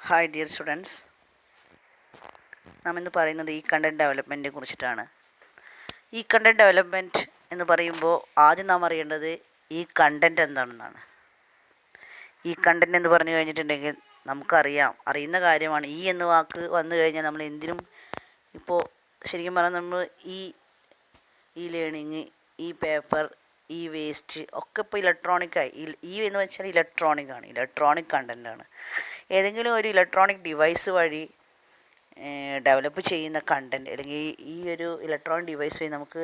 Hi dear students, നാം ഇന്ന് പറയുന്നത് ഈ കണ്ടൻറ് ഡെവലപ്മെൻറ്റിനെ കുറിച്ചിട്ടാണ്. ഈ കണ്ടൻറ് ഡെവലപ്മെൻറ്റ് എന്ന് പറയുമ്പോൾ ആദ്യം നാം അറിയേണ്ടത് ഈ കണ്ടൻറ് എന്താണെന്നാണ്. ഈ കണ്ടൻറ് എന്ന് പറഞ്ഞു കഴിഞ്ഞിട്ടുണ്ടെങ്കിൽ അറിയുന്ന കാര്യമാണ്. ഈ എന്ന വാക്ക് വന്നു കഴിഞ്ഞാൽ നമ്മൾ എന്തിനും ഇപ്പോൾ ശരിക്കും പറഞ്ഞാൽ നമ്മൾ ഈ ലേണിങ്, ഈ പേപ്പർ, ഈ വേസ്റ്റ് ഒക്കെ ഇപ്പോൾ ഇലക്ട്രോണിക്കായി. ഈ എന്ന് വെച്ചാൽ ഇലക്ട്രോണിക് കണ്ടൻറ്റാണ്. ഏതെങ്കിലും ഒരു ഇലക്ട്രോണിക് ഡിവൈസ് വഴി ഡെവലപ്പ് ചെയ്യുന്ന കണ്ടൻറ്റ്, അല്ലെങ്കിൽ ഈ ഒരു ഇലക്ട്രോണിക് ഡിവൈസ് വഴി നമുക്ക്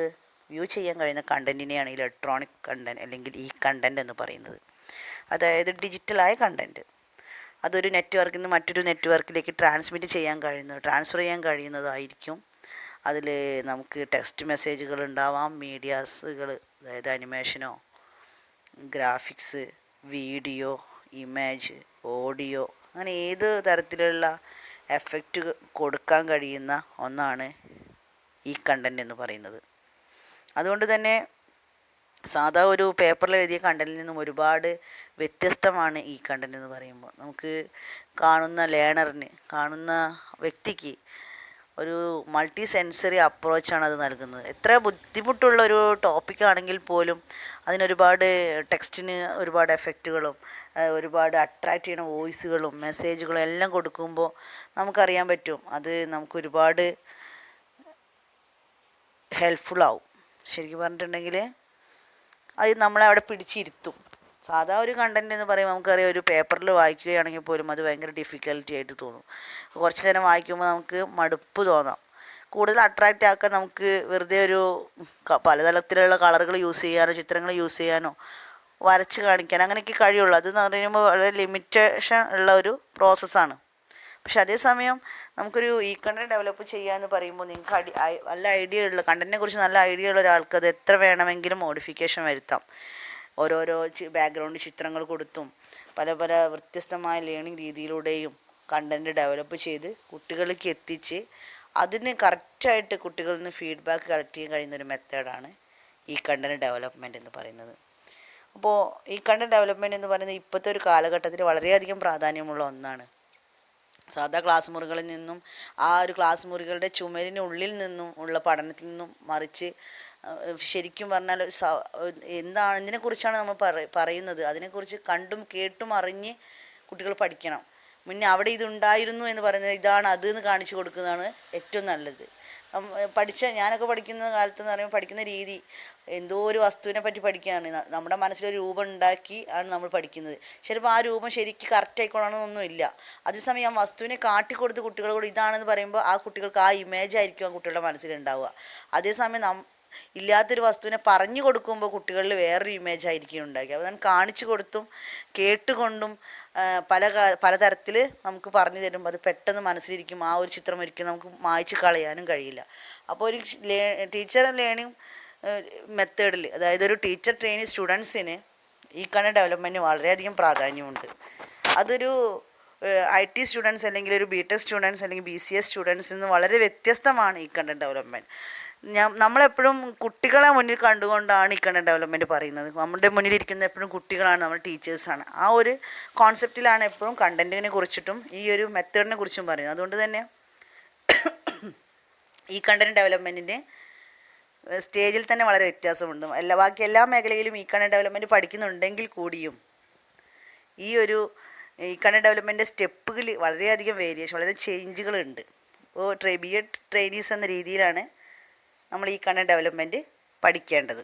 വ്യൂ ചെയ്യാൻ കഴിയുന്ന കണ്ടൻറ്റിനെയാണ് ഇലക്ട്രോണിക് കണ്ടൻറ്റ് അല്ലെങ്കിൽ ഈ കണ്ടൻറ്റ് എന്ന് പറയുന്നത്. അതായത് ഡിജിറ്റലായ കണ്ടൻറ്റ്. അതൊരു നെറ്റ്വർക്കിൽ നിന്ന് മറ്റൊരു നെറ്റ്വർക്കിലേക്ക് ട്രാൻസ്ഫർ ചെയ്യാൻ കഴിയുന്നതായിരിക്കും. അതിൽ നമുക്ക് ടെക്സ്റ്റ് മെസ്സേജുകൾ ഉണ്ടാവാം, മീഡിയാസുകൾ, അതായത് അനിമേഷനോ, ഗ്രാഫിക്സ്, വീഡിയോ, ഇമേജ്, ഓഡിയോ, അങ്ങനെ ഏത് തരത്തിലുള്ള എഫക്റ്റ് കൊടുക്കാൻ കഴിയുന്ന ഒന്നാണ് ഈ കണ്ടൻറ് എന്ന് പറയുന്നത്. അതുകൊണ്ട് തന്നെ സാധാ ഒരു പേപ്പറിൽ എഴുതിയ കണ്ടൻറ്റിൽ നിന്നും ഒരുപാട് വ്യത്യസ്തമാണ് ഈ കണ്ടൻറ് എന്ന് പറയുമ്പോൾ. നമുക്ക് കാണുന്ന വ്യക്തിക്ക് ഒരു മൾട്ടി സെൻസറി അപ്രോച്ചാണ് അത് നൽകുന്നത്. എത്ര ബുദ്ധിമുട്ടുള്ളൊരു ടോപ്പിക്കാണെങ്കിൽ പോലും അതിനൊരുപാട് ടെക്സ്റ്റിന് ഒരുപാട് എഫക്റ്റുകളും ഒരുപാട് അട്രാക്റ്റ് ചെയ്യുന്ന വോയിസുകളും മെസ്സേജുകളും എല്ലാം കൊടുക്കുമ്പോൾ നമുക്കറിയാൻ പറ്റും അത് നമുക്കൊരുപാട് ഹെൽപ്ഫുള്ളാവും. ശരിക്കും പറഞ്ഞിട്ടുണ്ടെങ്കിൽ അത് നമ്മളെ അവിടെ പിടിച്ചിരുത്തും. സാധാ ഒരു കണ്ടൻറ് എന്ന് പറയുമ്പോൾ നമുക്കറിയാം, ഒരു പേപ്പറിൽ വായിക്കുകയാണെങ്കിൽ പോലും അത് ഭയങ്കര ഡിഫിക്കൽറ്റി ആയിട്ട് തോന്നും. കുറച്ച് നേരം വായിക്കുമ്പോൾ നമുക്ക് മടുപ്പ് തോന്നാം. കൂടുതൽ അട്രാക്റ്റ് ആക്കാൻ നമുക്ക് വെറുതെ ഒരു പലതരത്തിലുള്ള കളറുകൾ യൂസ് ചെയ്യാനോ ചിത്രങ്ങൾ യൂസ് ചെയ്യാനോ വരച്ച് കാണിക്കാൻ അങ്ങനെയൊക്കെ കഴിയുള്ളൂ. അതെന്ന് പറയുമ്പോൾ വളരെ ലിമിറ്റേഷൻ ഉള്ള ഒരു പ്രോസസ്സാണ്. പക്ഷെ അതേസമയം നമുക്കൊരു ഈ കണ്ടൻറ് ഡെവലപ്പ് ചെയ്യാന്ന് പറയുമ്പോൾ നിങ്ങൾക്ക് നല്ല കണ്ടൻറ്റിനെ കുറിച്ച് നല്ല ഐഡിയ ഉള്ള ഒരാൾക്ക് അത് എത്ര വേണമെങ്കിലും മോഡിഫിക്കേഷൻ വരുത്താം. ഓരോരോ ബാക്ക്ഗ്രൗണ്ട് ചിത്രങ്ങൾ കൊടുത്തും പല വ്യത്യസ്തമായ ലേണിംഗ് രീതിയിലൂടെയും കണ്ടൻറ് ഡെവലപ്പ് ചെയ്ത് കുട്ടികളിലേക്ക് എത്തിച്ച് അതിന് കറക്റ്റായിട്ട് കുട്ടികളിൽ നിന്ന് ഫീഡ്ബാക്ക് കളക്ട് ചെയ്യാൻ കഴിയുന്നൊരു മെത്തേഡാണ് ഈ കണ്ടൻറ് ഡെവലപ്മെൻറ്റ് എന്ന് പറയുന്നത്. അപ്പോൾ ഈ കണ്ടൻറ് ഡെവലപ്മെൻറ്റ് എന്ന് പറയുന്നത് ഇപ്പോഴത്തെ ഒരു കാലഘട്ടത്തിൽ വളരെയധികം പ്രാധാന്യമുള്ള ഒന്നാണ്. സാധാ ക്ലാസ് മുറികളിൽ നിന്നും ആ ഒരു ക്ലാസ് മുറികളുടെ ചുമരിനുള്ളിൽ നിന്നും ഉള്ള പഠനത്തിൽ നിന്നും മറിച്ച് ശരിക്കും പറഞ്ഞാൽ എന്തിനെക്കുറിച്ചാണ് നമ്മൾ പറയുന്നത് അതിനെക്കുറിച്ച് കണ്ടും കേട്ടും അറിഞ്ഞ് കുട്ടികൾ പഠിക്കണം. മുന്നേ അവിടെ ഇതുണ്ടായിരുന്നു എന്ന് പറയുന്നത് ഇതാണ് അത് എന്ന് കാണിച്ചു കൊടുക്കുന്നതാണ് ഏറ്റവും നല്ലത്. ഞാനൊക്കെ പഠിക്കുന്ന കാലത്ത് എന്ന് പറയുമ്പോൾ പഠിക്കുന്ന രീതി എന്തോ ഒരു വസ്തുവിനെ പറ്റി പഠിക്കുകയാണ്. നമ്മുടെ മനസ്സിലൊരു രൂപം ഉണ്ടാക്കി ആണ് നമ്മൾ പഠിക്കുന്നത്. ചിലപ്പോൾ ആ രൂപം ശരിക്കും കറക്റ്റ് ആയിക്കൊള്ളണമെന്നൊന്നുമില്ല. അതേസമയം ആ വസ്തുവിനെ കാട്ടിക്കൊടുത്ത് കുട്ടികളോട് ഇതാണെന്ന് പറയുമ്പോൾ ആ കുട്ടികൾക്ക് ആ ഇമേജ് ആയിരിക്കും ആ കുട്ടികളുടെ മനസ്സിലുണ്ടാവുക. അതേസമയം ഇല്ലാത്തൊരു വസ്തുവിനെ പറഞ്ഞു കൊടുക്കുമ്പോൾ കുട്ടികളിൽ വേറൊരു ഇമേജ് ആയിരിക്കും ഉണ്ടാക്കി. അപ്പോൾ ഞാൻ കാണിച്ചു കൊടുത്തും കേട്ടുകൊണ്ടും പലതരത്തിൽ നമുക്ക് പറഞ്ഞു തരുമ്പോൾ അത് പെട്ടെന്ന് മനസ്സിലിരിക്കും. ആ ഒരു ചിത്രം ഒരിക്കലും നമുക്ക് മായ്ച്ച് കളയാനും കഴിയില്ല. അപ്പോൾ ഒരു ടീച്ചർ ലേണിംഗ് മെത്തേഡിൽ, അതായത് ഒരു ടീച്ചർ ട്രെയിനിങ് സ്റ്റുഡൻസിന് ഈ കണ്ടൻറ് ഡെവലപ്മെൻറ്റിന് വളരെയധികം പ്രാധാന്യമുണ്ട്. അതൊരു IT സ്റ്റുഡൻസ് അല്ലെങ്കിൽ ഒരു BTech സ്റ്റുഡൻസ് അല്ലെങ്കിൽ BCS സ്റ്റുഡൻസിൽ നിന്ന് വളരെ വ്യത്യസ്തമാണ് ഈ കണ്ടൻറ് ഡെവലപ്മെൻറ്റ്. നമ്മളെപ്പോഴും കുട്ടികളെ മുന്നിൽ കണ്ടുകൊണ്ടാണ് ഈ കണ്ടൻറ് ഡെവലപ്മെൻറ്റ് പറയുന്നത്. നമ്മുടെ മുന്നിലിരിക്കുന്ന എപ്പോഴും കുട്ടികളാണ്, നമ്മൾ ടീച്ചേഴ്സാണ്. ആ ഒരു കോൺസെപ്റ്റിലാണ് എപ്പോഴും കണ്ടൻറ്റിനെ കുറിച്ചിട്ടും ഈ ഒരു മെത്തേഡിനെ കുറിച്ചും പറയുന്നത്. അതുകൊണ്ട് തന്നെ ഈ കണ്ടൻറ് ഡെവലപ്മെൻറ്റിൻ്റെ സ്റ്റേജിൽ തന്നെ വളരെ വ്യത്യാസമുണ്ട്. ബാക്കി എല്ലാ മേഖലയിലും ഈ കണ്ടൻറ് ഡെവലപ്മെൻറ്റ് പഠിക്കുന്നുണ്ടെങ്കിൽ കൂടിയും ഈ കണ്ടൻറ് ഡെവലപ്മെൻറ്റിൻ്റെ സ്റ്റെപ്പുകൾ വളരെയധികം വളരെ ചേഞ്ചുകളുണ്ട്. ഇപ്പോൾ BEd ട്രെയിനീസ് എന്ന രീതിയിലാണ് നമ്മൾ ഈ കണ്ടൻറ് ഡെവലപ്മെൻറ്റ് പഠിക്കേണ്ടത്.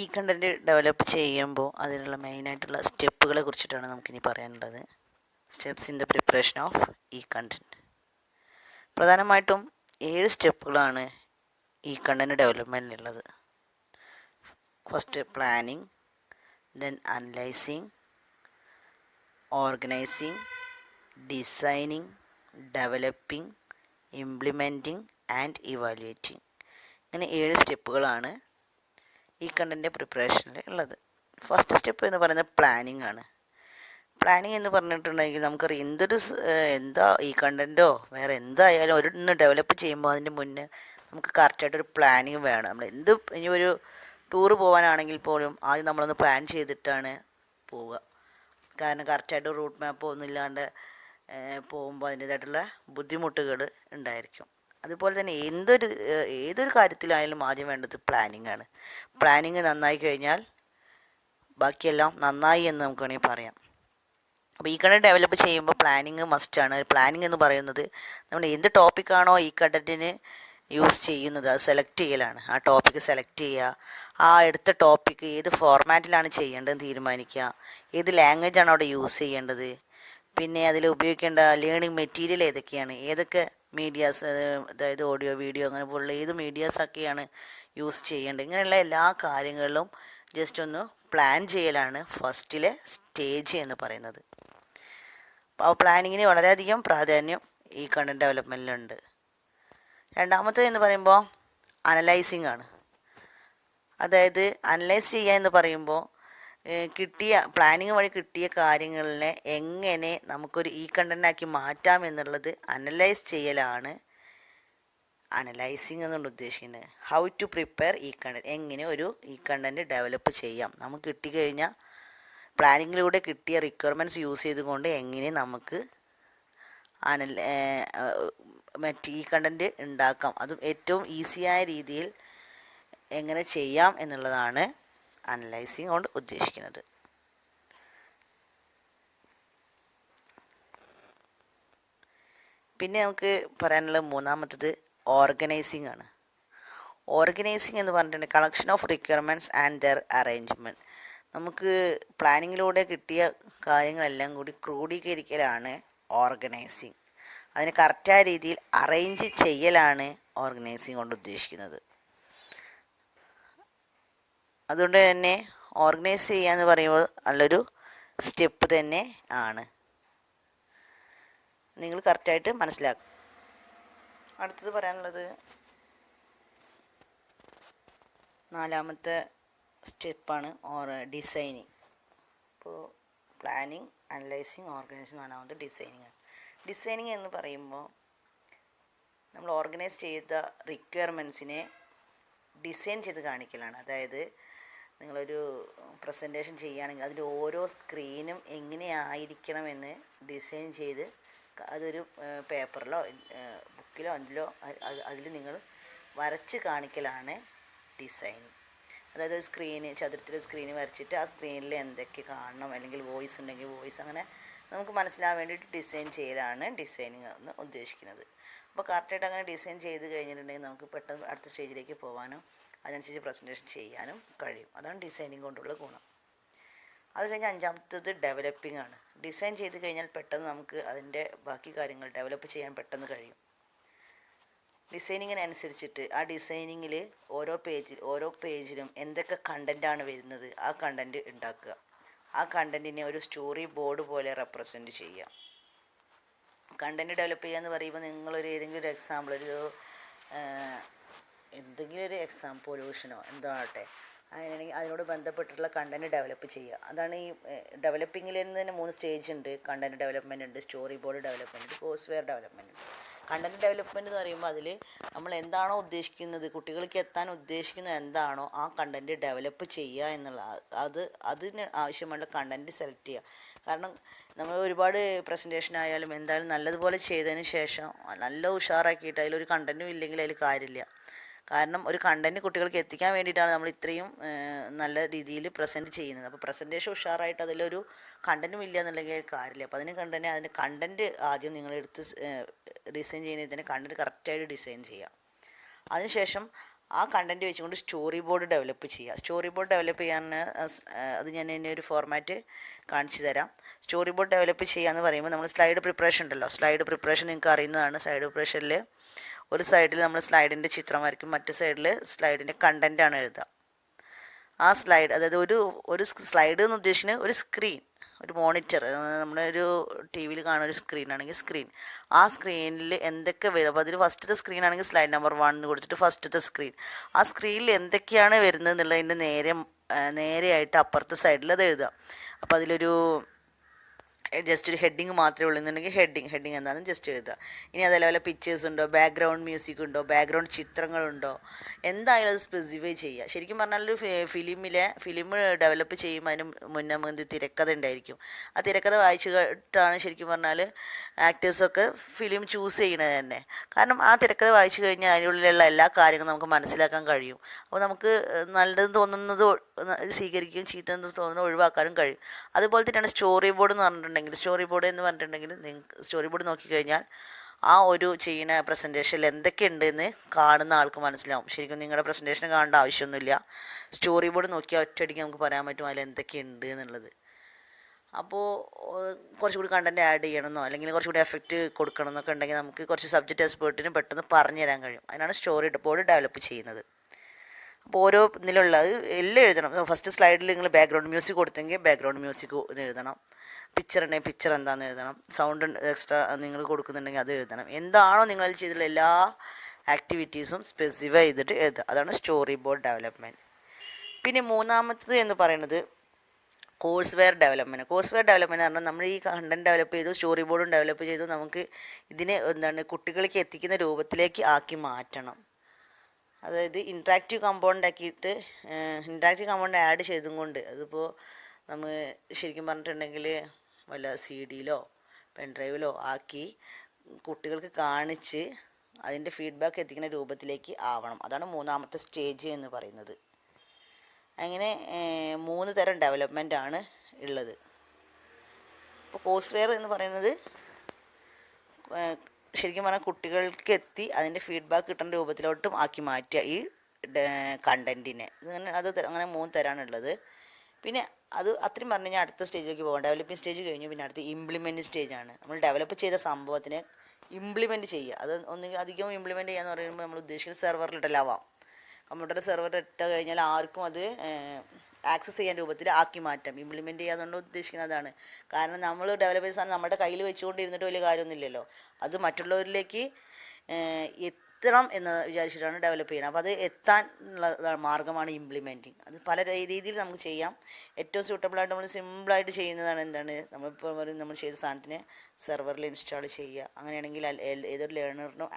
ഈ കണ്ടൻറ് ഡെവലപ്പ് ചെയ്യുമ്പോൾ അതിനുള്ള മെയിനായിട്ടുള്ള സ്റ്റെപ്പുകളെ കുറിച്ചിട്ടാണ് നമുക്കിനി പറയാനുള്ളത്. Steps in the preparation of ഈ കണ്ടൻറ്. പ്രധാനമായിട്ടും 7 സ്റ്റെപ്പുകളാണ് ഈ കണ്ടൻറ് ഡെവലപ്മെൻറ്റിനുള്ളത്. First planning, then analysing, organising, designing, developing, implementing and evaluating. ഇങ്ങനെ 7 സ്റ്റെപ്പുകളാണ് ഈ കണ്ടൻറ് പ്രിപ്പറേഷനിൽ ഉള്ളത്. ഫസ്റ്റ് സ്റ്റെപ്പ് എന്ന് പറയുന്നത് പ്ലാനിങ് ആണ്. പ്ലാനിങ് എന്ന് പറഞ്ഞിട്ടുണ്ടെങ്കിൽ നമുക്കറിയാം എന്താ ഈ കണ്ടൻറ്റോ വേറെ എന്തായാലും ഒന്ന് ഡെവലപ്പ് ചെയ്യുമ്പോൾ അതിൻ്റെ മുന്നേ നമുക്ക് കറക്റ്റായിട്ടൊരു പ്ലാനിങ് വേണം. നമ്മൾ ഇനി ഒരു ടൂറ് പോകാനാണെങ്കിൽ പോലും ആദ്യം നമ്മളൊന്ന് പ്ലാൻ ചെയ്തിട്ടാണ് പോവുക. കാരണം കറക്റ്റായിട്ട് റൂട്ട് മാപ്പ് ഒന്നും ഇല്ലാണ്ട് പോകുമ്പോൾ അതിൻ്റേതായിട്ടുള്ള ബുദ്ധിമുട്ടുകൾ ഉണ്ടായിരിക്കും. അതുപോലെ തന്നെ ഏതൊരു കാര്യത്തിലായാലും ആദ്യം വേണ്ടത് പ്ലാനിങ് ആണ്. പ്ലാനിങ് നന്നായി കഴിഞ്ഞാൽ ബാക്കിയെല്ലാം നന്നായി എന്ന് നമുക്ക് വേണമെങ്കിൽ പറയാം. അപ്പോൾ ഈ കണ്ടന്റ് ഡെവലപ്പ് ചെയ്യുമ്പോൾ പ്ലാനിങ് മസ്റ്റാണ്. പ്ലാനിങ് എന്ന് പറയുന്നത് നമ്മൾ എന്ത് ടോപ്പിക്കാണോ ഈ കണ്ടന്റിന് യൂസ് ചെയ്യുന്നത് അത് സെലക്ട് ചെയ്യലാണ്. ആ ടോപ്പിക്ക് സെലക്ട് ചെയ്യുക, ആ എടുത്ത ടോപ്പിക്ക് ഏത് ഫോർമാറ്റിലാണ് ചെയ്യേണ്ടതെന്ന് തീരുമാനിക്കുക, ഏത് ലാംഗ്വേജാണ് അവിടെ യൂസ് ചെയ്യേണ്ടത്, പിന്നെ അതിൽ ഉപയോഗിക്കേണ്ട ലേണിംഗ് മെറ്റീരിയൽ ഏതൊക്കെയാണ്, ഏതൊക്കെ മീഡിയാസ്, അതായത് ഓഡിയോ വീഡിയോ അങ്ങനെ പോലുള്ള ഏത് മീഡിയാസൊക്കെയാണ് യൂസ് ചെയ്യേണ്ടത്, ഇങ്ങനെയുള്ള എല്ലാ കാര്യങ്ങളിലും ജസ്റ്റ് ഒന്ന് പ്ലാൻ ചെയ്യലാണ് ഫസ്റ്റിലെ സ്റ്റേജ് എന്ന് പറയുന്നത്. അപ്പോൾ പ്ലാനിങ്ങിന് വളരെയധികം പ്രാധാന്യം ഈ കണ്ടന്റ് ഡെവലപ്മെൻറ്റിലുണ്ട്. രണ്ടാമത്തെ എന്ന് പറയുമ്പോൾ അനലൈസിങ് ആണ്. അതായത് അനലൈസ് ചെയ്യുക എന്ന് പറയുമ്പോൾ പ്ലാനിങ് വഴി കിട്ടിയ കാര്യങ്ങളിനെ എങ്ങനെ നമുക്കൊരു ഈ കണ്ടന്റാക്കി മാറ്റാം എന്നുള്ളത് അനലൈസ് ചെയ്യലാണ് അനലൈസിങ് എന്നുകൊണ്ട് ഉദ്ദേശിക്കുന്നത്. ഹൗ ടു പ്രിപ്പയർ ഈ കണ്ടന്റ്, എങ്ങനെ ഒരു ഈ കണ്ടന്റ് ഡെവലപ്പ് ചെയ്യാം, നമുക്ക് കിട്ടിക്കഴിഞ്ഞാൽ പ്ലാനിങ്ങിലൂടെ കിട്ടിയ റിക്വയർമെൻറ്റ്സ് യൂസ് ചെയ്തുകൊണ്ട് എങ്ങനെ നമുക്ക് ഈ കണ്ടന്റ് ഉണ്ടാക്കാം, അതും ഏറ്റവും ഈസിയായ രീതിയിൽ എങ്ങനെ ചെയ്യാം എന്നുള്ളതാണ് അനലൈസിങ് കൊണ്ട് ഉദ്ദേശിക്കുന്നത്. പിന്നെ നമുക്ക് പറയാനുള്ള മൂന്നാമത്തത് ഓർഗനൈസിങ് ആണ്. ഓർഗനൈസിങ് എന്ന് പറഞ്ഞിട്ടുണ്ടെങ്കിൽ collection of requirements and their arrangement. നമുക്ക് പ്ലാനിങ്ങിലൂടെ കിട്ടിയ കാര്യങ്ങളെല്ലാം കൂടി ക്രോഡീകരിക്കലാണ് ഓർഗനൈസിങ്. അതിന് കറക്റ്റായ രീതിയിൽ അറേഞ്ച് ചെയ്യലാണ് ഓർഗനൈസിങ് കൊണ്ട് ഉദ്ദേശിക്കുന്നത്. അതുകൊണ്ട് തന്നെ ഓർഗനൈസ് ചെയ്യുക എന്ന് പറയുമ്പോൾ നല്ലൊരു സ്റ്റെപ്പ് തന്നെ ആണ്. നിങ്ങൾ കറക്റ്റായിട്ട് മനസ്സിലാക്കും. അടുത്തത് പറയാനുള്ളത് നാലാമത്തെ സ്റ്റെപ്പാണ് ഡിസൈനിങ്. ഇപ്പോൾ പ്ലാനിങ്, അനലൈസിങ്, ഓർഗനൈസിങ്, നാലാമത്തെ ഡിസൈനിങ് ആണ്. ഡിസൈനിങ് എന്ന് പറയുമ്പോൾ നമ്മൾ ഓർഗനൈസ് ചെയ്ത റിക്വയർമെൻറ്റ്സിനെ ഡിസൈൻ ചെയ്ത് കാണിക്കലാണ്. അതായത് നിങ്ങളൊരു പ്രസൻറ്റേഷൻ ചെയ്യുകയാണെങ്കിൽ അതിൻ്റെ ഓരോ സ്ക്രീനും എങ്ങനെയായിരിക്കണമെന്ന് ഡിസൈൻ ചെയ്ത് അതൊരു പേപ്പറിലോ ബുക്കിലോ അതിൽ നിങ്ങൾ വരച്ച് കാണിക്കലാണ് ഡിസൈനിങ്. അതായത് ഒരു ചതുരത്തിലെ സ്ക്രീന് വരച്ചിട്ട് ആ സ്ക്രീനിൽ എന്തൊക്കെ കാണണം, അല്ലെങ്കിൽ വോയിസ് ഉണ്ടെങ്കിൽ വോയിസ്, അങ്ങനെ നമുക്ക് മനസ്സിലാവാൻ വേണ്ടിയിട്ട് ഡിസൈൻ ചെയ്യലാണ് ഡിസൈനിങ് എന്ന് ഉദ്ദേശിക്കുന്നത്. അപ്പോൾ കറക്റ്റായിട്ട് അങ്ങനെ ഡിസൈൻ ചെയ്ത് കഴിഞ്ഞിട്ടുണ്ടെങ്കിൽ നമുക്ക് പെട്ടെന്ന് അടുത്ത സ്റ്റേജിലേക്ക് പോകാനും അതിനനുസരിച്ച് പ്രസൻറ്റേഷൻ ചെയ്യാനും കഴിയും. അതാണ് ഡിസൈനിങ് കൊണ്ടുള്ള ഗുണം. അത് കഴിഞ്ഞ് അഞ്ചാമത്തത് ഡെവലപ്പിംഗ് ആണ്. ഡിസൈൻ ചെയ്ത് കഴിഞ്ഞാൽ പെട്ടെന്ന് നമുക്ക് അതിൻ്റെ ബാക്കി കാര്യങ്ങൾ ഡെവലപ്പ് ചെയ്യാൻ പെട്ടെന്ന് കഴിയും. ഡിസൈനിങ്ങിനനുസരിച്ചിട്ട് ആ ഡിസൈനിങ്ങിൽ ഓരോ പേജിലും എന്തൊക്കെ കണ്ടൻറ്റാണ് വരുന്നത് ആ കണ്ടൻറ്റ് ഉണ്ടാക്കുക. ആ കണ്ടൻറ്റിനെ ഒരു സ്റ്റോറി ബോർഡ് പോലെ റെപ്രസെൻറ്റ് ചെയ്യുക. കണ്ടൻറ്റ് ഡെവലപ്പ് ചെയ്യുക എന്ന് പറയുമ്പോൾ നിങ്ങളൊരു ഏതെങ്കിലും ഒരു എക്സാമ്പിൾ, എന്തെങ്കിലും ഒരു പൊല്യൂഷനോ എന്തോ ആകട്ടെ, അങ്ങനെയാണെങ്കിൽ അതിനോട് ബന്ധപ്പെട്ടിട്ടുള്ള കണ്ടൻറ്റ് ഡെവലപ്പ് ചെയ്യുക. അതാണ് ഈ ഡെവലപ്പിങ്ങിൽ തന്നെ 3 സ്റ്റേജ് ഉണ്ട്. കണ്ടൻറ്റ് ഡെവലപ്മെൻറ്റ് ഉണ്ട്, സ്റ്റോറി ബോർഡ് ഡെവലപ്മെൻറ്റ് ഉണ്ട്, കോഴ്സ്വെയർ ഡെവലപ്മെൻറ്റ് ഉണ്ട്. കണ്ടൻറ്റ് ഡെവലപ്മെൻറ്റ് എന്ന് പറയുമ്പോൾ അതിൽ നമ്മൾ എന്താണോ ഉദ്ദേശിക്കുന്നത്, കുട്ടികൾക്ക് എത്താൻ ഉദ്ദേശിക്കുന്നത് എന്താണോ ആ കണ്ടൻറ്റ് ഡെവലപ്പ് ചെയ്യുക എന്നുള്ള അതിന് ആവശ്യമുള്ള കണ്ടൻറ്റ് സെലക്ട് ചെയ്യുക. കാരണം നമ്മൾ ഒരുപാട് പ്രസൻറ്റേഷൻ ആയാലും എന്തായാലും നല്ലതുപോലെ ചെയ്തതിന് ശേഷം നല്ല ഉഷാറാക്കിയിട്ട് അതിലൊരു കണ്ടൻറ്റും ഇല്ലെങ്കിൽ അതിൽ കാര്യമില്ല. കാരണം ഒരു കണ്ടൻറ്റ് കുട്ടികൾക്ക് എത്തിക്കാൻ വേണ്ടിയിട്ടാണ് നമ്മൾ ഇത്രയും നല്ല രീതിയിൽ പ്രസൻറ്റ് ചെയ്യുന്നത്. അപ്പോൾ പ്രസൻറ്റേഷൻ ഉഷാറായിട്ട് അതിലൊരു കണ്ടൻറ്റും ഇല്ല എന്നുണ്ടെങ്കിൽ കാര്യമില്ല. അപ്പോൾ അതിൻ്റെ കണ്ടൻറ്റ് ആദ്യം നിങ്ങളെടുത്ത് ഡിസൈൻ ചെയ്യുന്നതിന് കണ്ടൻറ്റ് കറക്റ്റായിട്ട് ഡിസൈൻ ചെയ്യുക. അതിനുശേഷം ആ കണ്ടൻറ്റ് വെച്ചുകൊണ്ട് സ്റ്റോറി ബോർഡ് ഡെവലപ്പ് ചെയ്യുക. സ്റ്റോറി ബോർഡ് ഡെവലപ്പ് ചെയ്യാൻ അത് ഞാൻ എൻ്റെ ഒരു ഫോർമാറ്റ് കാണിച്ചു തരാം. സ്റ്റോറി ബോർഡ് ഡെവലപ്പ് ചെയ്യുക എന്ന് പറയുമ്പോൾ നമ്മൾ സ്ലൈഡ് പ്രിപ്പറേഷൻ ഉണ്ടല്ലോ, സ്ലൈഡ് പ്രിപ്പറേഷൻ നിങ്ങൾക്ക് അറിയുന്നതാണ്. സ്ലൈഡ് പ്രിപ്പറേഷനിൽ ഒരു സൈഡിൽ നമ്മൾ സ്ലൈഡിൻ്റെ ചിത്രം വരയ്ക്കും, മറ്റു സൈഡിൽ സ്ലൈഡിൻ്റെ കണ്ടൻറ്റാണ് എഴുതുക. ആ സ്ലൈഡ്, അതായത് ഒരു സ്ലൈഡ് എന്ന് ഉദ്ദേശിക്കുന്നത് ഒരു സ്ക്രീൻ, ഒരു മോണിറ്റർ, നമ്മുടെ ഒരു ടി വിയിൽ കാണുന്ന ഒരു സ്ക്രീനാണെങ്കിൽ സ്ക്രീൻ. ആ സ്ക്രീനിൽ എന്തൊക്കെ വരും, അപ്പോൾ അതിൽ ഫസ്റ്റത്തെ സ്ക്രീൻ ആണെങ്കിൽ സ്ലൈഡ് നമ്പർ 1 എന്ന് കൊടുത്തിട്ട് ഫസ്റ്റത്തെ സ്ക്രീൻ, ആ സ്ക്രീനിൽ എന്തൊക്കെയാണ് വരുന്നത് എന്നുള്ളതിൻ്റെ നേരെയായിട്ട് അപ്പുറത്തെ സൈഡിൽ അത് എഴുതുക. അപ്പോൾ അതിലൊരു ജസ്റ്റ് ഒരു ഹെഡിങ് മാത്രമേ ഉള്ളൂ എന്നുണ്ടെങ്കിൽ ഹെഡിങ് എന്താണെന്ന് ജസ്റ്റ് എഴുതുക. ഇനി അതേപോലെ പിക്ചേഴ്സ് ഉണ്ടോ, ബാക്ക്ഗ്രൗണ്ട് മ്യൂസിക് ഉണ്ടോ, ബാക്ക്ഗ്രൗണ്ട് ചിത്രങ്ങളുണ്ടോ, എന്തായാലും അത് സ്പെസിഫൈ ചെയ്യുക. ശരിക്കും പറഞ്ഞാൽ ഒരു ഫിലിം ഡെവലപ്പ് ചെയ്യുമ്പോൾ അതിന് മുന്നേ തിരക്കഥ ഉണ്ടായിരിക്കും. ആ തിരക്കഥ വായിച്ചിട്ടാണ് ശരിക്കും പറഞ്ഞാൽ ആക്ടേഴ്സൊക്കെ ഫിലിം ചൂസ് ചെയ്യണത് തന്നെ. കാരണം ആ തിരക്കഥ വായിച്ചു കഴിഞ്ഞാൽ അതിനുള്ളിലുള്ള എല്ലാ കാര്യങ്ങളും നമുക്ക് മനസ്സിലാക്കാൻ കഴിയും. അപ്പോൾ നമുക്ക് നല്ലതെന്ന് തോന്നുന്നത് സ്വീകരിക്കുകയും ചീത്തതെന്ന് തോന്നുന്നത് ഒഴിവാക്കാനും കഴിയും. അതുപോലെ തന്നെയാണ് സ്റ്റോറി ബോർഡ് എന്ന് പറഞ്ഞിട്ടുണ്ടെങ്കിൽ. നിങ്ങൾക്ക് സ്റ്റോറി ബോർഡ് നോക്കിക്കഴിഞ്ഞാൽ ആ ഒരു ചെയ്യുന്ന പ്രസൻറ്റേഷനിൽ എന്തൊക്കെയുണ്ടെന്ന് കാണുന്ന ആൾക്ക് മനസ്സിലാവും. ശരിക്കും നിങ്ങളുടെ പ്രസൻറ്റേഷൻ കാണേണ്ട ആവശ്യമൊന്നുമില്ല. സ്റ്റോറി ബോർഡ് നോക്കിയാൽ ഒറ്റയടിക്ക് നമുക്ക് പറയാൻ പറ്റും അതിൽ എന്തൊക്കെയുണ്ട് എന്നുള്ളത്. അപ്പോൾ കുറച്ചുകൂടി കണ്ടൻറ്റ് ആഡ് ചെയ്യണമെന്നോ അല്ലെങ്കിൽ കുറച്ചുകൂടി എഫക്റ്റ് കൊടുക്കണം എന്നൊക്കെ ഉണ്ടെങ്കിൽ നമുക്ക് കുറച്ച് സബ്ജക്റ്റ് എക്സ്പേർട്ടിന് പെട്ടെന്ന് പറഞ്ഞു തരാൻ കഴിയും. അതിനാണ് സ്റ്റോറി ബോർഡ് ഡെവലപ്പ് ചെയ്യുന്നത്. അപ്പോൾ ഓരോ ഇതിലുള്ളത് എല്ലാം എഴുതണം. ഫസ്റ്റ് സ്ലൈഡിൽ നിങ്ങൾ ബാക്ക്ഗ്രൗണ്ട് മ്യൂസിക് കൊടുത്തെങ്കിൽ ബാക്ക്ഗ്രൗണ്ട് മ്യൂസിക് എഴുതണം. പിക്ചർ ഉണ്ടെങ്കിൽ പിക്ചർ എന്താണെന്ന് എഴുതണം. സൗണ്ട് എക്സ്ട്രാ നിങ്ങൾ കൊടുക്കുന്നുണ്ടെങ്കിൽ അത് എഴുതണം. എന്താണോ നിങ്ങൾ ചെയ്തിട്ടുള്ള എല്ലാ ആക്ടിവിറ്റീസും സ്പെസിഫൈ ചെയ്തിട്ട് എഴുതുക. അതാണ് സ്റ്റോറി ബോർഡ് ഡെവലപ്മെൻറ്റ്. പിന്നെ മൂന്നാമത്തത് എന്ന് പറയുന്നത് courseware development. Courseware development എന്ന് പറഞ്ഞാൽ നമ്മൾ ഈ കണ്ടൻറ് ഡെവലപ്പ് ചെയ്തു, സ്റ്റോറി ബോർഡും ഡെവലപ്പ് ചെയ്തു, നമുക്ക് ഇതിനെ കുട്ടികളിലേക്ക് എത്തിക്കുന്ന രൂപത്തിലേക്ക് ആക്കി മാറ്റണം. അതായത് ഇൻട്രാക്റ്റീവ് കമ്പൗണ്ട് ആക്കിയിട്ട് ഇൻട്രാക്റ്റീവ് കമ്പൗണ്ട് ആഡ് ചെയ്തും കൊണ്ട് അതിപ്പോൾ നമ്മൾ ശരിക്കും പറഞ്ഞിട്ടുണ്ടെങ്കിൽ വല്ല CD-യിലോ പെൻഡ്രൈവിലോ ആക്കി കുട്ടികൾക്ക് കാണിച്ച് അതിൻ്റെ ഫീഡ്ബാക്ക് എത്തിക്കുന്ന രൂപത്തിലേക്ക് ആവണം. അതാണ് മൂന്നാമത്തെ സ്റ്റേജ് എന്ന് പറയുന്നത്. അങ്ങനെ 3 തരം ഡെവലപ്മെൻ്റ് ആണ് ഉള്ളത്. ഇപ്പോൾ കോഴ്സ് വെയർ എന്ന് പറയുന്നത് ശരിക്കും പറഞ്ഞാൽ കുട്ടികൾക്ക് എത്തി അതിൻ്റെ ഫീഡ്ബാക്ക് കിട്ടുന്ന രൂപത്തിലോട്ടും ആക്കി മാറ്റുക ഈ കണ്ടൻറ്റിനെ. അങ്ങനെ 3 തരമാണുള്ളത്. പിന്നെ അത് അത്രയും പറഞ്ഞു കഴിഞ്ഞാൽ അടുത്ത സ്റ്റേജിലേക്ക് പോകാം. ഡെവലപ്പിംഗ് സ്റ്റേജ് കഴിഞ്ഞു. പിന്നെ അടുത്ത് ഇംപ്ലിമെൻറ്റ് സ്റ്റേജാണ്. നമ്മൾ ഡെവലപ്പ് ചെയ്ത സംഭവത്തിനെ ഇംപ്ലിമെൻറ്റ് ചെയ്യുക. അത് അധികം ഇംപ്ലിമെൻറ്റ് ചെയ്യുക എന്ന് പറയുമ്പോൾ നമ്മൾ ഉദ്ദേശിക്കുന്നത് സെർവറിലിടലാവാം. കമ്പ്യൂട്ടർ സെർവറിൽ ഇട്ട് കഴിഞ്ഞാൽ ആർക്കും അത് ആക്സസ് ചെയ്യാൻ രൂപത്തിൽ ആക്കി മാറ്റാം. ഇംപ്ലിമെൻറ്റ് ചെയ്യാന്നുകൊണ്ട് ഉദ്ദേശിക്കുന്നത് അതാണ്. കാരണം നമ്മൾ ഡെവലപ്പ് ചെയ്ത സാധനം നമ്മുടെ കയ്യിൽ വെച്ചുകൊണ്ടിരുന്നിട്ട് വലിയ കാര്യമൊന്നുമില്ലല്ലോ. അത് മറ്റുള്ളവരിലേക്ക് എത്തണം എന്ന് വിചാരിച്ചിട്ടാണ് ഡെവലപ്പ് ചെയ്യുന്നത്. അപ്പോൾ അത് എത്താനുള്ള മാർഗ്ഗമാണ് ഇംപ്ലിമെൻറ്റിങ്. അത് പല രീതിയിൽ നമുക്ക് ചെയ്യാം. ഏറ്റവും സ്യൂട്ടബിളായിട്ട് നമ്മൾ സിമ്പിളായിട്ട് ചെയ്യുന്നതാണ് നമ്മളിപ്പോൾ നമ്മൾ ചെയ്ത സാധനത്തിനെ സെർവറിൽ ഇൻസ്റ്റാൾ ചെയ്യുക. അങ്ങനെയാണെങ്കിൽ ഏതൊരു ലേണറിനും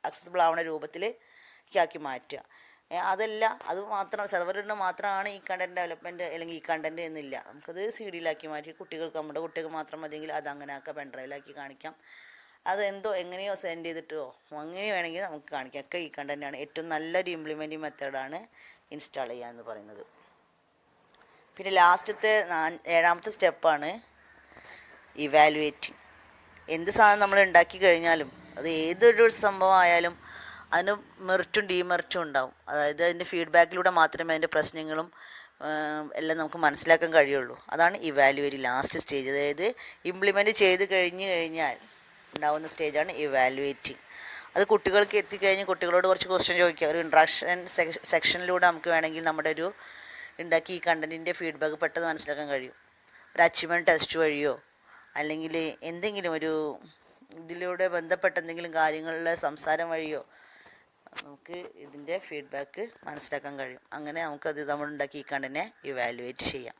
ആക്സസിബിൾ ആവുന്ന രൂപത്തിൽ ആക്കി മാറ്റുക. അത് മാത്രം സെർവറിന് മാത്രമാണ് ഈ കണ്ടൻറ് ഡെവലപ്മെൻറ്റ് അല്ലെങ്കിൽ ഈ കണ്ടൻറ് എന്നില്ല. നമുക്കത് CD-യിലാക്കി മാറ്റി നമ്മുടെ കുട്ടികൾക്ക് മാത്രം മതിയെങ്കിൽ അത് അങ്ങനെ ആക്കാം. പെൻഡ്രൈവിലാക്കി കാണിക്കാം. അതെന്തോ എങ്ങനെയോ സെൻഡ് ചെയ്തിട്ടോ അങ്ങനെ വേണമെങ്കിൽ നമുക്ക് കാണിക്കാം. ഒക്കെ ഈ കണ്ടൻറ്റാണ്. ഏറ്റവും നല്ലൊരു ഇംപ്ലിമെൻറ്റിംഗ് മെത്തേഡാണ് ഇൻസ്റ്റാൾ ചെയ്യുക എന്ന് പറയുന്നത്. പിന്നെ ലാസ്റ്റത്തെ 7ാമത്തെ സ്റ്റെപ്പാണ് ഇവാലുവേറ്റിംഗ്. എന്ത് സാധനം നമ്മൾ ഉണ്ടാക്കി കഴിഞ്ഞാലും അത് ഏതൊരു സംഭവം ആയാലും അതിന് മെറിറ്റും ഡീമെറിറ്റും ഉണ്ടാവും. അതായത് അതിൻ്റെ ഫീഡ്ബാക്കിലൂടെ മാത്രമേ അതിൻ്റെ പ്രശ്നങ്ങളും എല്ലാം നമുക്ക് മനസ്സിലാക്കാൻ കഴിയുള്ളൂ. അതാണ് ഇവാലുവേറ്റ് ലാസ്റ്റ് സ്റ്റേജ്. അതായത് ഇംപ്ലിമെൻറ്റ് ചെയ്ത് കഴിഞ്ഞാൽ ഉണ്ടാവുന്ന സ്റ്റേജാണ് ഇവാലുവേറ്റിംഗ്. അത് കുട്ടികൾക്ക് എത്തിക്കഴിഞ്ഞ് കുട്ടികളോട് കുറച്ച് ക്വസ്റ്റ്യൻ ചോദിക്കുക. ഒരു ഇൻട്രാക്ഷൻ സെക്ഷനിലൂടെ നമുക്ക് വേണമെങ്കിൽ നമ്മുടെ ഒരു ഉണ്ടാക്കി ഈ കണ്ടൻറ്റിൻ്റെ ഫീഡ്ബാക്ക് പെട്ടെന്ന് മനസ്സിലാക്കാൻ കഴിയും. ഒരു അച്ചീവ്മെൻറ്റ് ടെസ്റ്റ് വഴിയോ അല്ലെങ്കിൽ എന്തെങ്കിലും ഒരു ഇതിലൂടെ ബന്ധപ്പെട്ട എന്തെങ്കിലും കാര്യങ്ങളിലെ സംസാരം വഴിയോ നമുക്ക് ഇതിൻ്റെ ഫീഡ്ബാക്ക് മനസ്സിലാക്കാൻ കഴിയും. അങ്ങനെ നമുക്കത് നമ്മളുണ്ടാക്കി ഈ കണ്ടൻറ്റിനെ ഇവാലുവേറ്റ് ചെയ്യാം.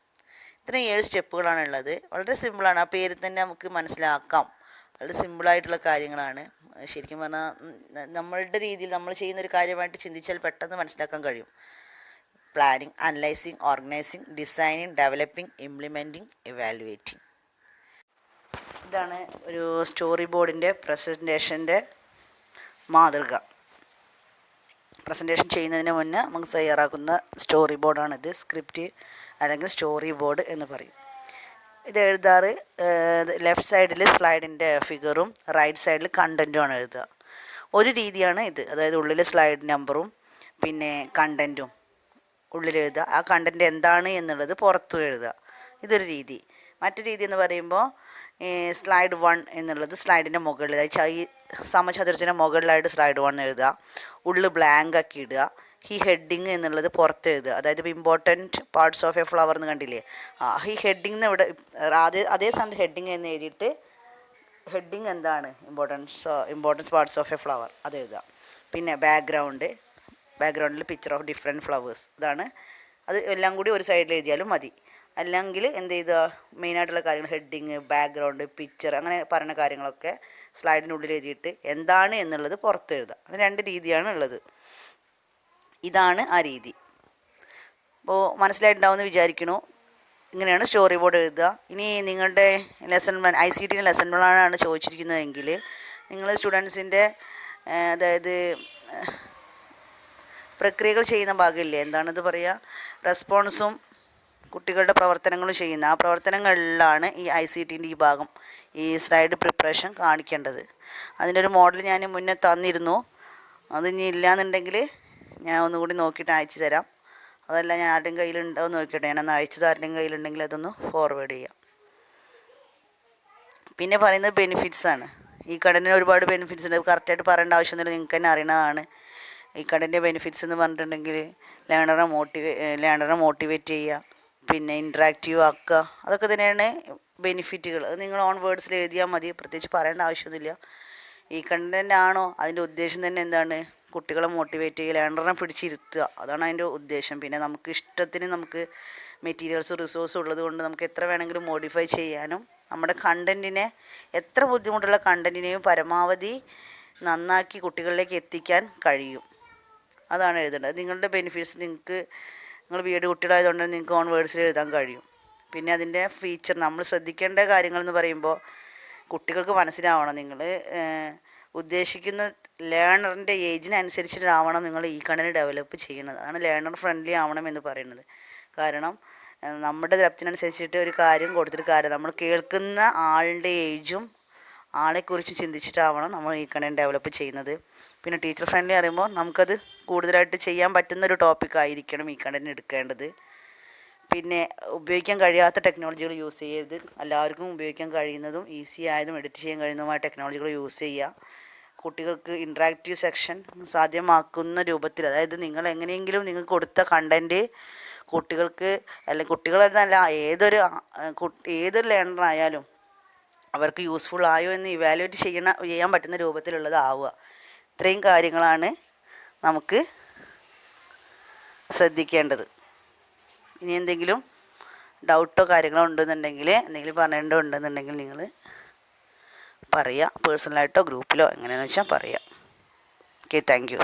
ഇത്രയും 7 സ്റ്റെപ്പുകളാണുള്ളത്. വളരെ സിമ്പിളാണ്. ആ പേര് തന്നെ നമുക്ക് മനസ്സിലാക്കാം. വളരെ സിമ്പിളായിട്ടുള്ള കാര്യങ്ങളാണ്. ശരിക്കും പറഞ്ഞാൽ നമ്മളുടെ രീതിയിൽ നമ്മൾ ചെയ്യുന്നൊരു കാര്യമായിട്ട് ചിന്തിച്ചാൽ പെട്ടെന്ന് മനസ്സിലാക്കാൻ കഴിയും. Planning, analysing, organising, designing, developing, implementing, evaluating. ഇതാണ് ഒരു സ്റ്റോറി ബോർഡിൻ്റെ പ്രസൻറ്റേഷൻ്റെ മാതൃക. പ്രസൻറ്റേഷൻ ചെയ്യുന്നതിന് മുന്നേ നമുക്ക് തയ്യാറാക്കുന്ന സ്റ്റോറി ബോർഡാണിത്. സ്ക്രിപ്റ്റ് അല്ലെങ്കിൽ സ്റ്റോറി ബോർഡ് എന്ന് പറയും. ഇത് എഴുതാറ് ലെഫ്റ്റ് സൈഡിൽ സ്ലൈഡിൻ്റെ ഫിഗറും റൈറ്റ് സൈഡിൽ കണ്ടൻറ്റുമാണ് എഴുതുക. ഒരു രീതിയാണ് ഇത്. അതായത് ഉള്ളിൽ സ്ലൈഡ് നമ്പറും പിന്നെ കണ്ടൻറ്റും ഉള്ളിൽ എഴുതുക. ആ കണ്ടൻറ്റ് എന്താണ് എന്നുള്ളത് പുറത്തും എഴുതുക. ഇതൊരു രീതി. മറ്റു രീതി എന്ന് പറയുമ്പോൾ സ്ലൈഡ് 1 എന്നുള്ളത് സ്ലൈഡിൻ്റെ മുകളിൽ, അതായത് ഈ സമചതുരത്തിൻ്റെ മുകളിലായിട്ട് സ്ലൈഡ് 1 എഴുതുക. ഉള്ളിൽ ബ്ലാങ്ക് ആക്കി ഇടുക. ഈ ഹെഡിങ് എന്നുള്ളത് പുറത്ത് എഴുതുക. അതായത് ഇപ്പോൾ important parts of A flower എന്ന് കണ്ടില്ലേ, ഈ ഹെഡിങ് ഇവിടെ അതേ സ്ഥാനത്ത് ഹെഡിങ് എന്ന് എഴുതിയിട്ട് ഹെഡിങ് എന്താണ് importance parts of A flower അത് എഴുതുക. പിന്നെ ബാക്ക്ഗ്രൗണ്ടിൽ പിക്ചർ ഓഫ് ഡിഫറെൻറ്റ് ഫ്ലവേഴ്സ്, ഇതാണ്. അത് എല്ലാം കൂടി ഒരു സൈഡിൽ എഴുതിയാലും മതി. അല്ലെങ്കിൽ എന്ത് ചെയ്താൽ മെയിനായിട്ടുള്ള കാര്യങ്ങൾ ഹെഡിങ്, ബാക്ക്ഗ്രൗണ്ട്, പിക്ചർ അങ്ങനെ പറയുന്ന കാര്യങ്ങളൊക്കെ സ്ലൈഡിനുള്ളിൽ എഴുതിയിട്ട് എന്താണ് എന്നുള്ളത് പുറത്ത് എഴുതുക. അങ്ങനെ 2 രീതിയാണ് ഉള്ളത്. ഇതാണ് ആ രീതി. അപ്പോൾ മനസ്സിലായിട്ടുണ്ടാവുമെന്ന് വിചാരിക്കുന്നു. ഇങ്ങനെയാണ് സ്റ്റോറി ബോർഡ് എഴുതുക. ഇനി നിങ്ങളുടെ ലെസൺ പ്ലാൻ ICT ലെസൺ പ്ലാനാണ് ചോദിച്ചിരിക്കുന്നതെങ്കിൽ നിങ്ങൾ സ്റ്റുഡൻസിൻ്റെ അതായത് പ്രക്രിയകൾ ചെയ്യുന്ന ഭാഗമില്ലേ, എന്താണിത് പറയുക, റെസ്പോൺസും കുട്ടികളുടെ പ്രവർത്തനങ്ങളും ചെയ്യുന്ന ആ പ്രവർത്തനങ്ങളിലാണ് ഈ ICTൻ്റെ ഈ ഭാഗം, ഈ സ്ലൈഡ് പ്രിപ്പറേഷൻ കാണിക്കേണ്ടത്. അതിൻ്റെ ഒരു മോഡൽ ഞാൻ മുന്നേ തന്നിരുന്നു. അത് ഇനി ഇല്ലയെന്നുണ്ടെങ്കിൽ ഞാൻ ഒന്നുകൂടി നോക്കിയിട്ട് അയച്ചു തരാം. അതല്ല ഞാൻ ആരുടെയും കയ്യിലുണ്ടോ എന്ന് നോക്കിയിട്ട് ഞാനൊന്ന് അയച്ചത് ആരുടെയും കയ്യിലുണ്ടെങ്കിൽ അതൊന്ന് ഫോർവേഡ് ചെയ്യാം. പിന്നെ പറയുന്നത് ബെനിഫിറ്റ്സാണ്. ഈ കണ്ടൻറ്റിന് ഒരുപാട് ബെനിഫിറ്റ്സ് ഉണ്ട്. കറക്റ്റായിട്ട് പറയേണ്ട ആവശ്യമൊന്നുമില്ല, നിങ്ങൾക്ക് തന്നെ അറിയണതാണ്. ഈ കണ്ടൻറ്റ് ബെനിഫിറ്റ്സ് എന്ന് പറഞ്ഞിട്ടുണ്ടെങ്കിൽ ലേണറെ മോട്ടിവേറ്റ് ചെയ്യുക, പിന്നെ ഇൻട്രാക്റ്റീവ് ആക്കുക, അതൊക്കെ തന്നെയാണ് ബെനിഫിറ്റുകൾ. അത് നിങ്ങൾ ഓൺ വേർഡ്സിൽ എഴുതിയാൽ മതി, പ്രത്യേകിച്ച് പറയേണ്ട ആവശ്യമൊന്നുമില്ല. ഈ കണ്ടൻ്റ് ആണോ അതിൻ്റെ ഉദ്ദേശം തന്നെ എന്താണ്, കുട്ടികളെ മോട്ടിവേറ്റ് ചെയ്യുക, ലേണറിനെ പിടിച്ചിരുത്തുക, അതാണ് അതിൻ്റെ ഉദ്ദേശം. പിന്നെ നമുക്ക് ഇഷ്ടത്തിന് നമുക്ക് മെറ്റീരിയൽസും റിസോഴ്സും ഉള്ളത് കൊണ്ട് നമുക്ക് എത്ര വേണമെങ്കിലും മോഡിഫൈ ചെയ്യാനും നമ്മുടെ കണ്ടൻറ്റിനെ, എത്ര ബുദ്ധിമുട്ടുള്ള കണ്ടൻറ്റിനെയും പരമാവധി നന്നാക്കി കുട്ടികളിലേക്ക് എത്തിക്കാൻ കഴിയും. അതാണ് എഴുതേണ്ടത്. നിങ്ങളുടെ ബെനിഫിറ്റ്സ് നിങ്ങൾ BEd കുട്ടികളായതുകൊണ്ട് നിങ്ങൾക്ക് ഓൺ വേർഡ്സിൽ എഴുതാൻ കഴിയും. പിന്നെ അതിൻ്റെ ഫീച്ചർ, നമ്മൾ ശ്രദ്ധിക്കേണ്ട കാര്യങ്ങളെന്ന് പറയുമ്പോൾ കുട്ടികൾക്ക് മനസ്സിലാവണം, നിങ്ങൾ ഉദ്ദേശിക്കുന്ന ലേണറിൻ്റെ ഏജിനനുസരിച്ചിട്ടാവണം നിങ്ങൾ ഈ കണ്ടൻറ്റ് ഡെവലപ്പ് ചെയ്യുന്നത്. അതാണ് ലേണർ ഫ്രണ്ട്ലി ആവണം എന്ന് പറയുന്നത്. കാരണം നമ്മുടെ ഡെപ്തിനനുസരിച്ചിട്ട് ഒരു കാര്യം കൊടുത്തിട്ട് കാര്യം, നമ്മൾ കേൾക്കുന്ന ആളുടെ ഏജും ആളെക്കുറിച്ച് ചിന്തിച്ചിട്ടാവണം നമ്മൾ ഈ കണ്ടൻറ്റ് ഡെവലപ്പ് ചെയ്യുന്നത്. പിന്നെ ടീച്ചർ ഫ്രണ്ട്ലി അറിയുമ്പോൾ നമുക്കത് കൂടുതലായിട്ട് ചെയ്യാൻ പറ്റുന്നൊരു ടോപ്പിക്കായിരിക്കണം ഈ കണ്ടൻറ്റ് എടുക്കേണ്ടത്. പിന്നെ ഉപയോഗിക്കാൻ കഴിയാത്ത ടെക്നോളജികൾ യൂസ് ചെയ്യരുത്. എല്ലാവർക്കും ഉപയോഗിക്കാൻ കഴിയുന്നതും ഈസി ആയതും എഡിറ്റ് ചെയ്യാൻ കഴിയുന്നതുമായ ടെക്നോളജികൾ യൂസ് ചെയ്യുക. കുട്ടികൾക്ക് ഇൻട്രാക്റ്റീവ് സെക്ഷൻ സാധ്യമാക്കുന്ന രൂപത്തിൽ, അതായത് നിങ്ങൾ എങ്ങനെയെങ്കിലും നിങ്ങൾക്ക് കൊടുത്ത കണ്ടൻറ്റ് കുട്ടികൾക്ക്, അല്ലെങ്കിൽ കുട്ടികളെന്നല്ല ഏതൊരു ലേണറായാലും അവർക്ക് യൂസ്ഫുൾ ആയോ എന്ന് ഇവാലുവേറ്റ് ചെയ്യാൻ പറ്റുന്ന രൂപത്തിലുള്ളതാവുക. ഇത്രയും കാര്യങ്ങളാണ് നമുക്ക് ശ്രദ്ധിക്കേണ്ടത്. ഇനി എന്തെങ്കിലും ഡൗട്ടോ കാര്യങ്ങളോ ഉണ്ടെന്നുണ്ടെങ്കിൽ, എന്തെങ്കിലും പറയേണ്ടതുണ്ടെന്നുണ്ടെങ്കിൽ നിങ്ങൾ പറയുക. പേഴ്സണലായിട്ടോ ഗ്രൂപ്പിലോ എങ്ങനെയാണെന്ന് വെച്ചാൽ പറയുക. Okay, thank you.